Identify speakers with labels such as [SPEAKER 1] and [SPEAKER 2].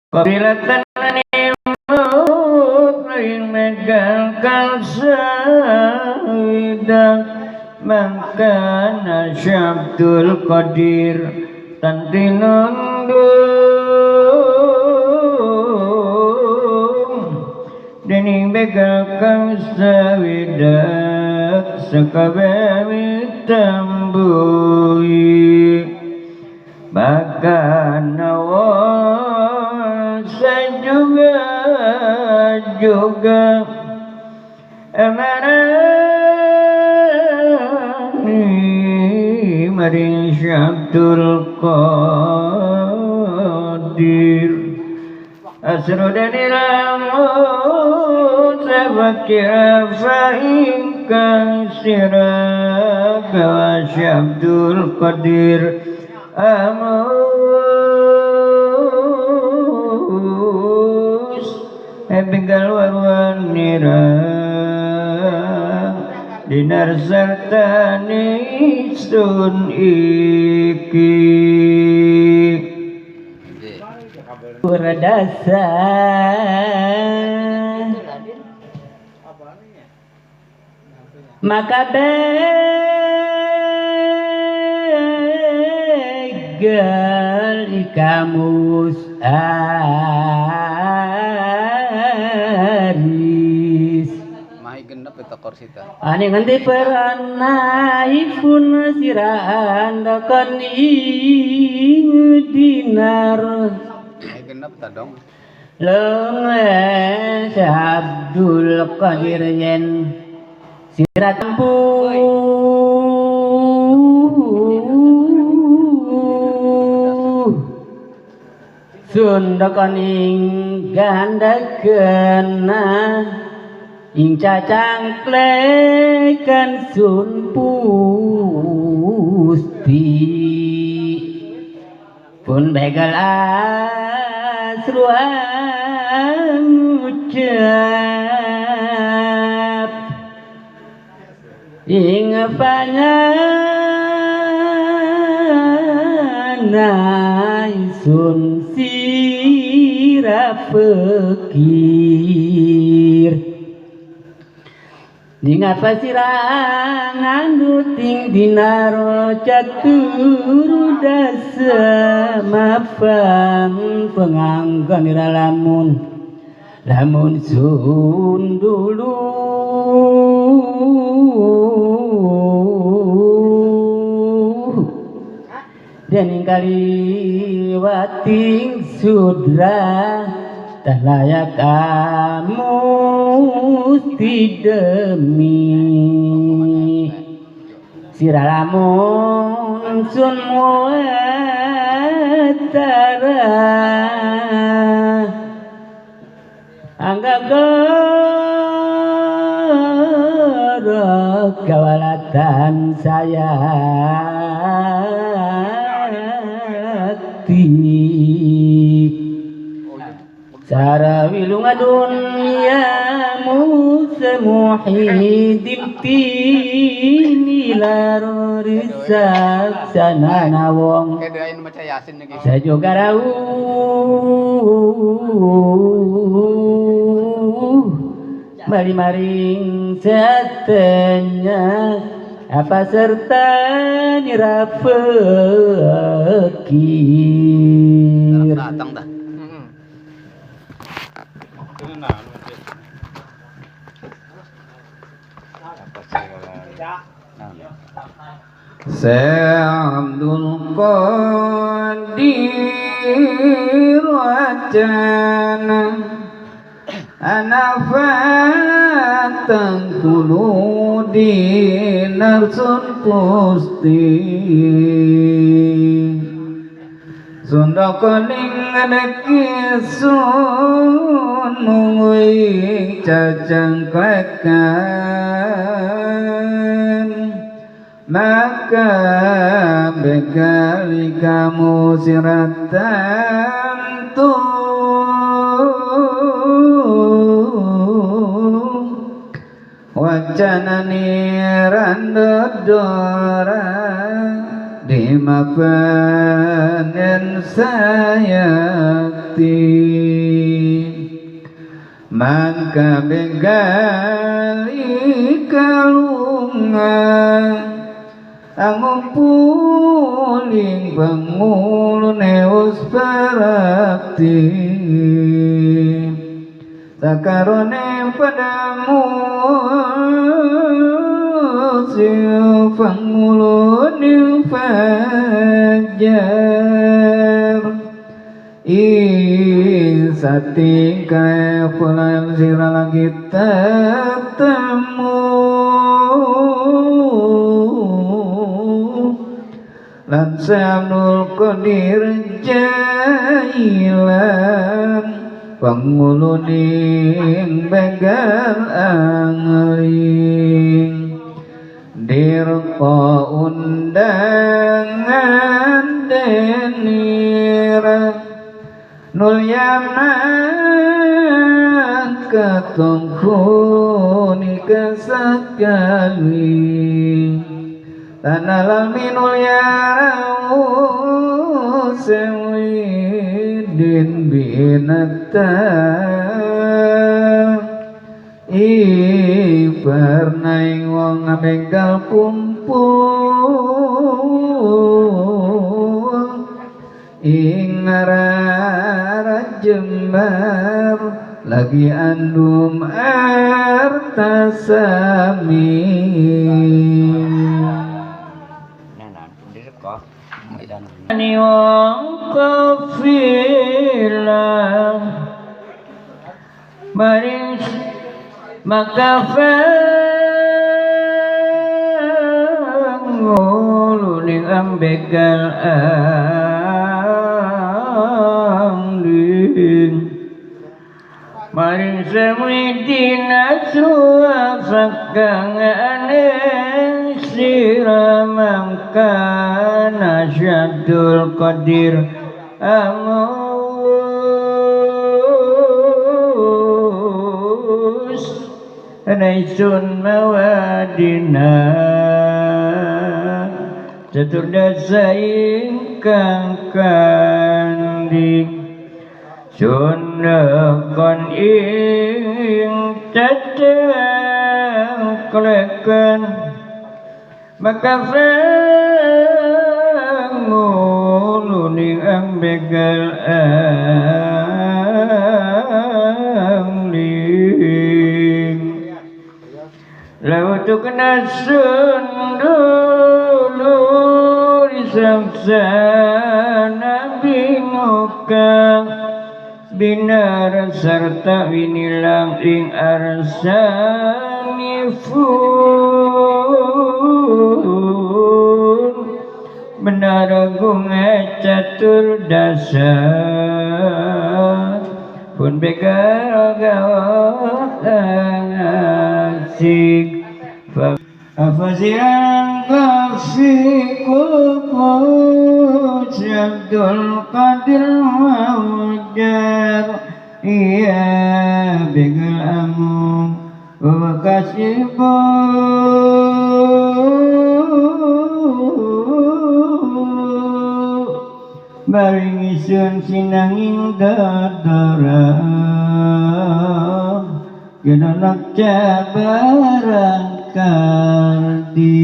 [SPEAKER 1] Qabilatan nimut lain megang kalsaidah makana syabdul qadir tantinundung dening begal kalsaidah sakabewi tambui makana juga amarani maring syabdul qadir asrodani lamun sabakira fa'ingkang siraga wa syabdul qadir Ebigal warwan nira dinar sartani sun iki berdasa maka begal ikamus ani nganti peranai pun sirahan dokon ing dinar
[SPEAKER 2] genep ta dong
[SPEAKER 1] lemes Abdul Qadir yen sirat tempu sun dokon ing gandakeun ing cacang klekan sun pusti pun begal asruan ucap ing panganai sun sirap fikir Ningapa sirangan duting dinaro catur dasa mafang penganggan ira lamun sun dulu dening kaliwating sudra tak layak kamu demi siralamun sun muatara angga gorok kawalatan saya Sara wilunga dunyamu semuhidin tinilar risak sanana wong sajoga rawuh mari-maring satenya apa serta nirafekir
[SPEAKER 2] datang dah
[SPEAKER 1] Abdul Qadir wacana anafatan kuludi narsun pusti Sunda kuning adeki sun mungui cacang klekan maka bekali kamu siratan wacana niran dodora di mapanen saya maka begali kalungan angumpuling pangulun eus parakti sakarone padamu siu pangulun fajar sating kaya pulang sira lagi tetemu lan Syamsul Qadir jailan panguluning begal angling dirko undangan denira nulyaman katongkuni kesakali tanah minul yarau sewidin binatang pernah wong begal kumpul ingara Jember lagi andum artasami ni wong kafilah maring makafanguluning ambegal maring semidina suafakang aneh siramangkana Syamsul Qadir amus raisun mawadina caturdasa ingkang kanding Sundakon ing cacang klekan maka fanguluning ambegal angling lautuk nasun dulu disamsana binukang binar serta winilang ing arsanifun benar gunga catur dasa pun begal gawat asik afasiran kafiku Syamsul Qadir wajar iya begal amung wakasibu baring isun sinanging dadara genanak cabaran kardi